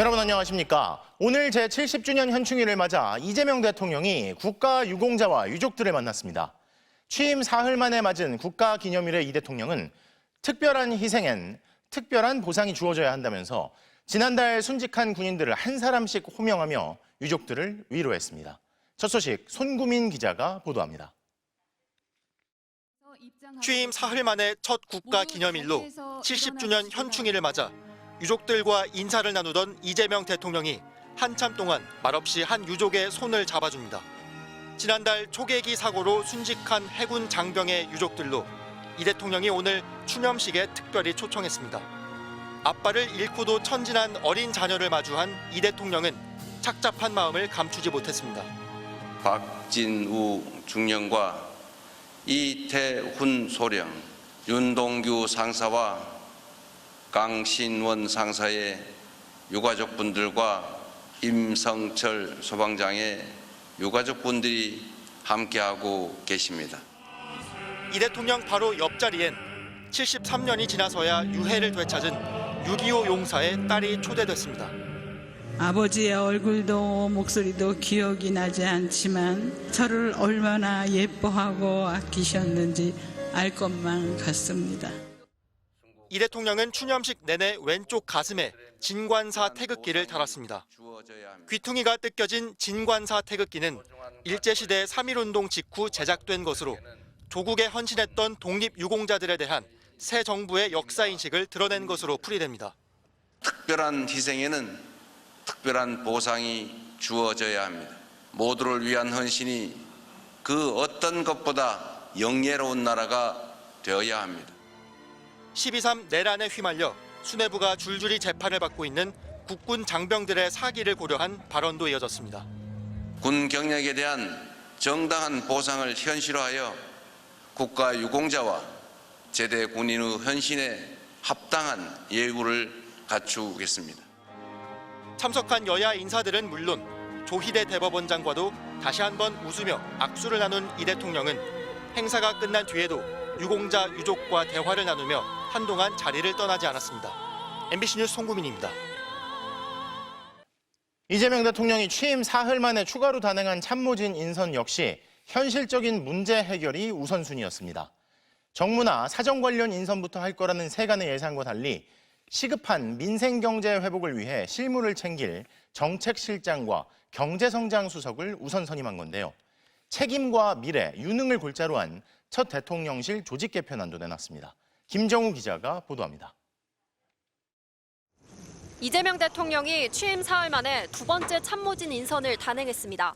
여러분 안녕하십니까? 오늘 제70주년 현충일을 맞아 이재명 대통령이 국가유공자와 유족들을 만났습니다. 취임 사흘 만에 맞은 국가기념일에 이 대통령은 특별한 희생엔 특별한 보상이 주어져야 한다면서 지난달 순직한 군인들을 한 사람씩 호명하며 유족들을 위로했습니다. 첫 소식 손구민 기자가 보도합니다. 취임 사흘 만에 첫 국가기념일로 70주년 현충일을 맞아 유족들과 인사를 나누던 이재명 대통령이 한참 동안 말없이 한 유족의 손을 잡아줍니다. 지난달 초계기 사고로 순직한 해군 장병의 유족들로 이 대통령이 오늘 추념식에 특별히 초청했습니다. 아빠를 잃고도 천진한 어린 자녀를 마주한 이 대통령은 착잡한 마음을 감추지 못했습니다. 박진우 중령과 이태훈 소령, 윤동규 상사와 강신원 상사의 유가족분들과 임성철 소방장의 유가족분들이 함께하고 계십니다. 이 대통령 바로 옆자리엔 73년이 지나서야 유해를 되찾은 6.25 용사의 딸이 초대됐습니다. 아버지의 얼굴도 목소리도 기억이 나지 않지만 저를 얼마나 예뻐하고 아끼셨는지 알 것만 같습니다. 이 대통령은 추념식 내내 왼쪽 가슴에 진관사 태극기를 달았습니다. 귀퉁이가 뜯겨진 진관사 태극기는 일제시대 3.1운동 직후 제작된 것으로 조국에 헌신했던 독립유공자들에 대한 새 정부의 역사인식을 드러낸 것으로 풀이됩니다. 특별한 희생에는 특별한 보상이 주어져야 합니다. 모두를 위한 헌신이 그 어떤 것보다 영예로운 나라가 되어야 합니다. 12.3 내란에 휘말려 수뇌부가 줄줄이 재판을 받고 있는 국군 장병들의 사기를 고려한 발언도 이어졌습니다. 군 경력에 대한 정당한 보상을 현실화하여 국가 유공자와 제대 군인의 헌신에 합당한 예우를 갖추겠습니다. 참석한 여야 인사들은 물론 조희대 대법원장과도 다시 한번 웃으며 악수를 나눈 이 대통령은 행사가 끝난 뒤에도 유공자 유족과 대화를 나누며 한동안 자리를 떠나지 않았습니다. MBC 뉴스 송구민입니다. 이재명 대통령이 취임 사흘 만에 추가로 단행한 참모진 인선 역시 현실적인 문제 해결이 우선순위였습니다. 정무나 사정 관련 인선부터 할 거라는 세간의 예상과 달리 시급한 민생경제 회복을 위해 실무를 챙길 정책실장과 경제성장수석을 우선 선임한 건데요. 책임과 미래, 유능을 골자로 한 첫 대통령실 조직 개편안도 내놨습니다. 김정우 기자가 보도합니다. 이재명 대통령이 취임 사흘 만에 두 번째 참모진 인선을 단행했습니다.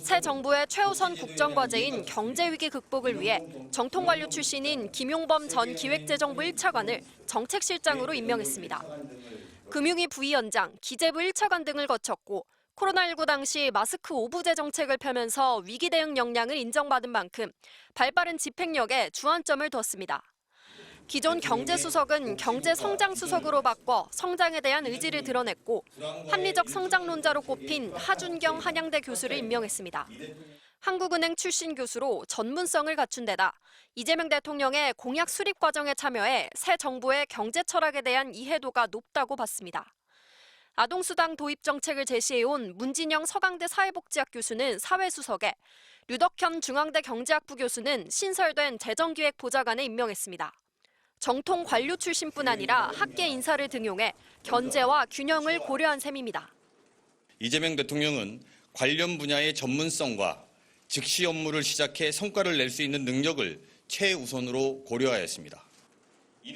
새 정부의 최우선 국정과제인 경제위기 극복을 위해 정통관료 출신인 김용범 전 기획재정부 1차관을 정책실장으로 임명했습니다. 금융위 부위원장, 기재부 1차관 등을 거쳤고 코로나19 당시 마스크 오부제 정책을 펴면서 위기 대응 역량을 인정받은 만큼 발빠른 집행력에 주안점을 뒀습니다. 기존 경제수석은 경제성장수석으로 바꿔 성장에 대한 의지를 드러냈고 합리적 성장론자로 꼽힌 하준경 한양대 교수를 임명했습니다. 한국은행 출신 교수로 전문성을 갖춘 데다 이재명 대통령의 공약 수립 과정에 참여해 새 정부의 경제 철학에 대한 이해도가 높다고 봤습니다. 아동수당 도입 정책을 제시해온 문진영 서강대 사회복지학 교수는 사회수석에 류덕현 중앙대 경제학부 교수는 신설된 재정기획보좌관에 임명했습니다. 정통 관료 출신뿐 아니라 학계 인사를 등용해 견제와 균형을 고려한 셈입니다. 이재명 대통령은 관련 분야의 전문성과 즉시 업무를 시작해 성과를 낼 수 있는 능력을 최우선으로 고려하였습니다.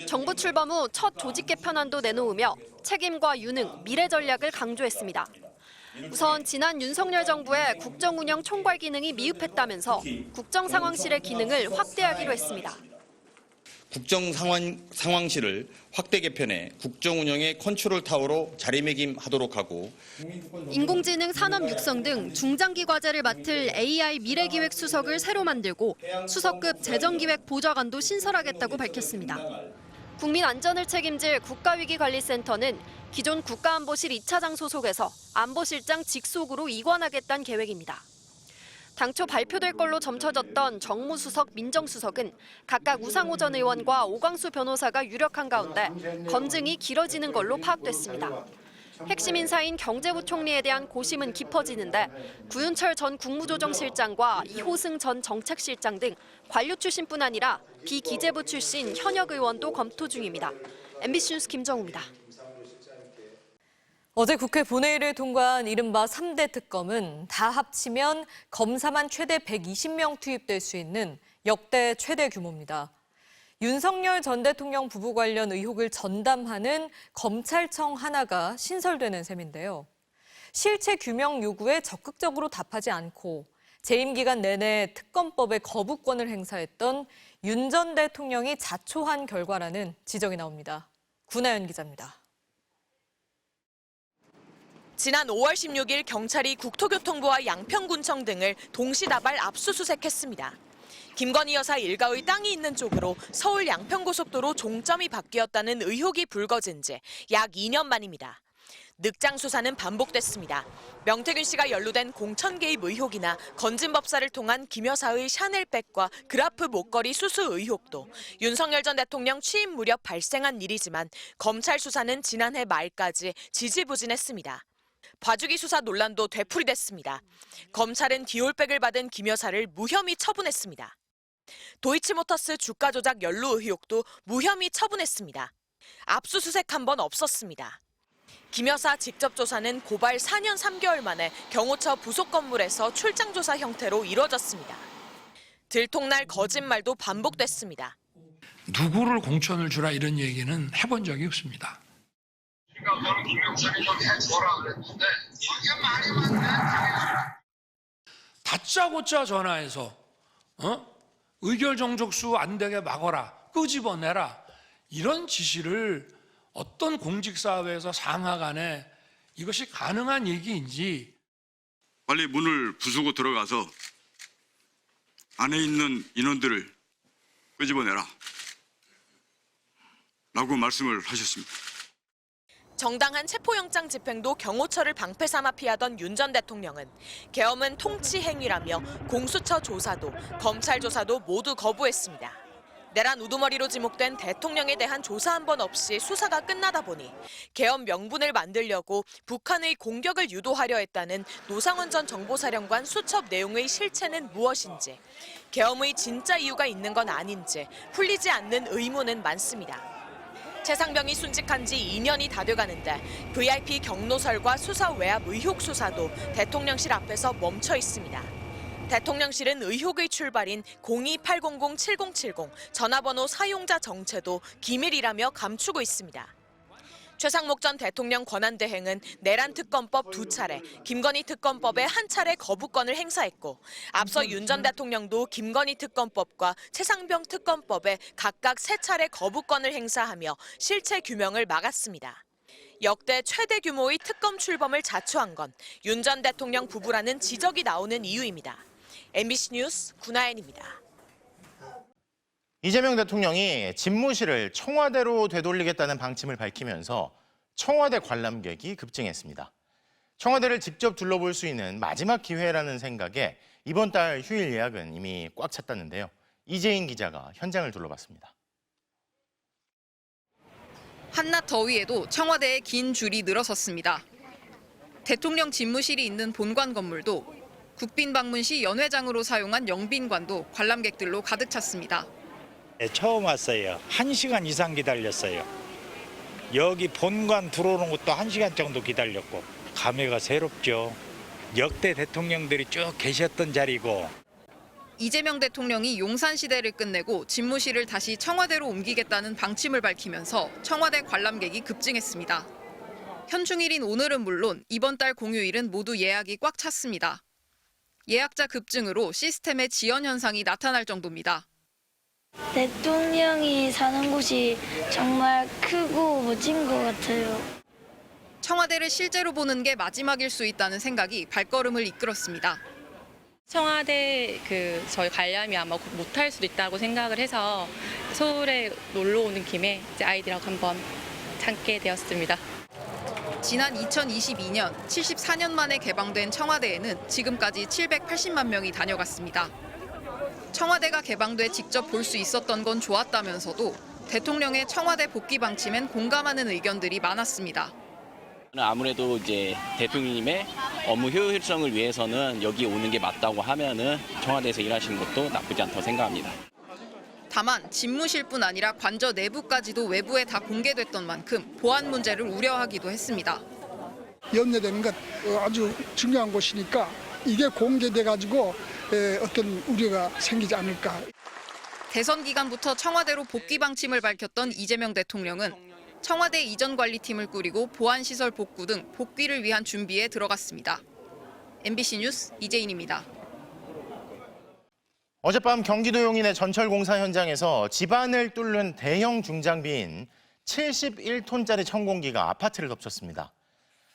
정부 출범 후 첫 조직 개편안도 내놓으며 책임과 유능, 미래 전략을 강조했습니다. 우선 지난 윤석열 정부의 국정운영 총괄 기능이 미흡했다면서 국정상황실의 기능을 확대하기로 했습니다. 국정상황실을 확대 개편해 국정운영의 컨트롤 타워로 자리매김하도록 하고 인공지능 산업 육성 등 중장기 과제를 맡을 AI 미래기획 수석을 새로 만들고 수석급 재정기획 보좌관도 신설하겠다고 밝혔습니다. 국민 안전을 책임질 국가위기관리센터는 기존 국가안보실 2차장 소속에서 안보실장 직속으로 이관하겠다는 계획입니다. 당초 발표될 걸로 점쳐졌던 정무수석, 민정수석은 각각 우상호 전 의원과 오광수 변호사가 유력한 가운데 검증이 길어지는 걸로 파악됐습니다. 핵심 인사인 경제부총리에 대한 고심은 깊어지는데 구윤철 전 국무조정실장과 이호승 전 정책실장 등 관료 출신뿐 아니라 비기재부 출신 현역 의원도 검토 중입니다. MBC 뉴스 김정우입니다. 어제 국회 본회의를 통과한 이른바 3대 특검은 다 합치면 검사만 최대 120명 투입될 수 있는 역대 최대 규모입니다. 윤석열 전 대통령 부부 관련 의혹을 전담하는 검찰청 하나가 신설되는 셈인데요. 실체 규명 요구에 적극적으로 답하지 않고 재임 기간 내내 특검법의 거부권을 행사했던 윤 전 대통령이 자초한 결과라는 지적이 나옵니다. 구나연 기자입니다. 지난 5월 16일 경찰이 국토교통부와 양평군청 등을 동시다발 압수수색했습니다. 김건희 여사 일가의 땅이 있는 쪽으로 서울 양평고속도로 종점이 바뀌었다는 의혹이 불거진 지 약 2년 만입니다. 늑장 수사는 반복됐습니다. 명태균 씨가 연루된 공천 개입 의혹이나 건진법사를 통한 김 여사의 샤넬백과 그라프 목걸이 수수 의혹도 윤석열 전 대통령 취임 무렵 발생한 일이지만 검찰 수사는 지난해 말까지 지지부진했습니다. 봐주기 수사 논란도 되풀이됐습니다. 검찰은 디올백을 받은 김 여사를 무혐의 처분했습니다. 도이치모터스 주가 조작 연루 의혹도 무혐의 처분했습니다. 압수수색 한 번 없었습니다. 김 여사 직접 조사는 고발 4년 3개월 만에 경호처 부속 건물에서 출장 조사 형태로 이뤄졌습니다. 들통날 거짓말도 반복됐습니다. 누구를 공천을 주라 이런 얘기는 해본 적이 없습니다. 다짜고짜 전화해서 의결 정족수 안 되게 막아라, 끄집어내라 이런 지시를 어떤 공직사회에서 상하 간에 이것이 가능한 얘기인지 빨리 문을 부수고 들어가서 안에 있는 인원들을 끄집어내라 라고 말씀을 하셨습니다. 정당한 체포영장 집행도 경호처를 방패 삼아 피하던 윤 전 대통령은 계엄은 통치 행위라며 공수처 조사도 검찰 조사도 모두 거부했습니다. 내란 우두머리로 지목된 대통령에 대한 조사 한 번 없이 수사가 끝나다 보니 계엄 명분을 만들려고 북한의 공격을 유도하려 했다는 노상원 전 정보사령관 수첩 내용의 실체는 무엇인지, 계엄의 진짜 이유가 있는 건 아닌지 풀리지 않는 의문은 많습니다. 최상병이 순직한 지 2년이 다 돼가는데 VIP 경로설과 수사 외압 의혹 수사도 대통령실 앞에서 멈춰 있습니다. 대통령실은 의혹의 출발인 02-800-7070 전화번호 사용자 정체도 기밀이라며 감추고 있습니다. 최상목 전 대통령 권한대행은 내란 특검법 2차례, 김건희 특검법에 1차례 거부권을 행사했고 앞서 윤 전 대통령도 김건희 특검법과 최상병 특검법에 각각 3차례 거부권을 행사하며 실체 규명을 막았습니다. 역대 최대 규모의 특검 출범을 자초한 건 윤 전 대통령 부부라는 지적이 나오는 이유입니다. MBC 뉴스 구나연입니다. 이재명 대통령이 집무실을 청와대로 되돌리겠다는 방침을 밝히면서 청와대 관람객이 급증했습니다. 청와대를 직접 둘러볼 수 있는 마지막 기회라는 생각에 이번 달 휴일 예약은 이미 꽉 찼다는데요. 이재인 기자가 현장을 둘러봤습니다. 한낮 더위에도 청와대에 긴 줄이 늘어섰습니다. 대통령 집무실이 있는 본관 건물도 국빈 방문 시 연회장으로 사용한 영빈관도 관람객들로 가득 찼습니다. 처음 왔어요. 1시간 이상 기다렸어요. 여기 본관 들어오는 것도 1시간 정도 기다렸고 감회가 새롭죠. 역대 대통령들이 쭉 계셨던 자리고. 이재명 대통령이 용산시대를 끝내고 집무실을 다시 청와대로 옮기겠다는 방침을 밝히면서 청와대 관람객이 급증했습니다. 현충일인 오늘은 물론 이번 달 공휴일은 모두 예약이 꽉 찼습니다. 예약자 급증으로 시스템의 지연 현상이 나타날 정도입니다. 대통령이 사는 곳이 정말 크고 멋진 것 같아요. 청와대를 실제로 보는 게 마지막일 수 있다는 생각이 발걸음을 이끌었습니다. 청와대 저희 관람이 아마 못할 수도 있다고 생각을 해서 서울에 놀러 오는 김에 이제 아이들하고 한번 참게 되었습니다. 지난 2022년 74년 만에 개방된 청와대에는 지금까지 780만 명이 다녀갔습니다. 청와대가 개방돼 직접 볼 수 있었던 건 좋았다면서도 대통령의 청와대 복귀 방침엔 공감하는 의견들이 많았습니다. 아무래도 이제 대통령님의 업무 효율성을 위해서는 여기 오는 게 맞다고 하면은 청와대에서 일하시는 것도 나쁘지 않다고 생각합니다. 다만 집무실뿐 아니라 관저 내부까지도 외부에 다 공개됐던 만큼 보안 문제를 우려하기도 했습니다. 염려되는 것 아주 중요한 곳이니까 이게 공개돼가지고 어떤 우려가 생기지 않을까. 대선 기간부터 청와대로 복귀 방침을 밝혔던 이재명 대통령은 청와대 이전 관리팀을 꾸리고 보안시설 복구 등 복귀를 위한 준비에 들어갔습니다. MBC 뉴스 이재인입니다. 어젯밤 경기도 용인의 전철 공사 현장에서 집안을 뚫는 대형 중장비인 71톤짜리 천공기가 아파트를 덮쳤습니다.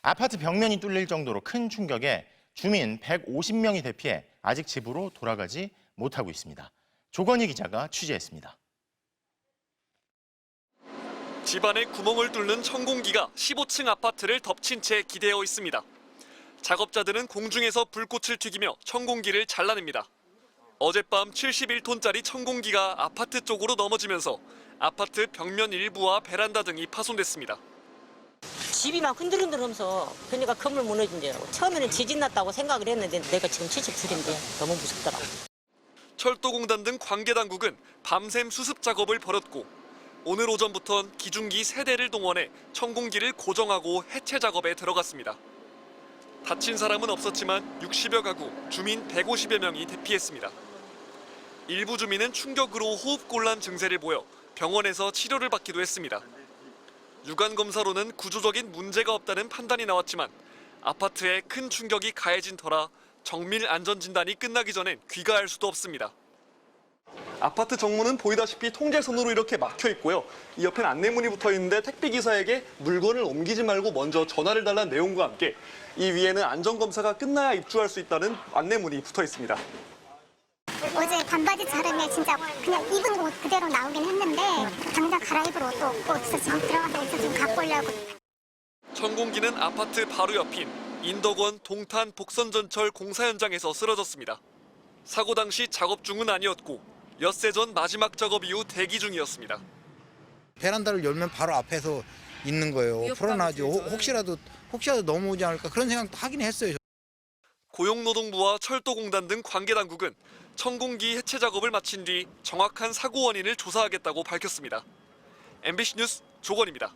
아파트 벽면이 뚫릴 정도로 큰 충격에 주민 150명이 대피해 아직 집으로 돌아가지 못하고 있습니다. 조건희 기자가 취재했습니다. 집안에 구멍을 뚫는 천공기가 15층 아파트를 덮친 채 기대어 있습니다. 작업자들은 공중에서 불꽃을 튀기며 천공기를 잘라냅니다. 어젯밤 71톤짜리 천공기가 아파트 쪽으로 넘어지면서 아파트 벽면 일부와 베란다 등이 파손됐습니다. 집이 막 흔들흔들하면서 그러니까 건물 무너진 줄 알고 처음에는 지진 났다고 생각을 했는데 내가 지금 72인데 너무 무섭더라고. 철도공단 등 관계당국은 밤샘 수습 작업을 벌였고 오늘 오전부터는 기중기 3대를 동원해 천공기를 고정하고 해체 작업에 들어갔습니다. 다친 사람은 없었지만 60여 가구, 주민 150여 명이 대피했습니다. 일부 주민은 충격으로 호흡곤란 증세를 보여 병원에서 치료를 받기도 했습니다. 유관 검사로는 구조적인 문제가 없다는 판단이 나왔지만 아파트에 큰 충격이 가해진 터라 정밀 안전진단이 끝나기 전엔 귀가할 수도 없습니다. 아파트 정문은 보이다시피 통제선으로 이렇게 막혀 있고요. 이 옆엔 안내문이 붙어 있는데 택배기사에게 물건을 옮기지 말고 먼저 전화를 달라는 내용과 함께 이 위에는 안전검사가 끝나야 입주할 수 있다는 안내문이 붙어 있습니다. 어제 반바지 차림에 진짜 그냥 입은 옷 그대로 나오긴 했는데 당장 갈아입을 옷도 없고 그래서 지금 들어가서 옷을 좀 갖고 오려고. 천공기는 아파트 바로 옆인 인덕원 동탄 복선전철 공사 현장에서 쓰러졌습니다. 사고 당시 작업 중은 아니었고 엿새 전 마지막 작업 이후 대기 중이었습니다. 베란다를 열면 바로 앞에서 있는 거예요. 불안하죠. 혹시라도 넘어오지 않을까 그런 생각도 하긴 했어요. 고용노동부와 철도공단 등 관계당국은 천공기 해체 작업을 마친 뒤 정확한 사고 원인을 조사하겠다고 밝혔습니다. MBC 뉴스 조건입니다.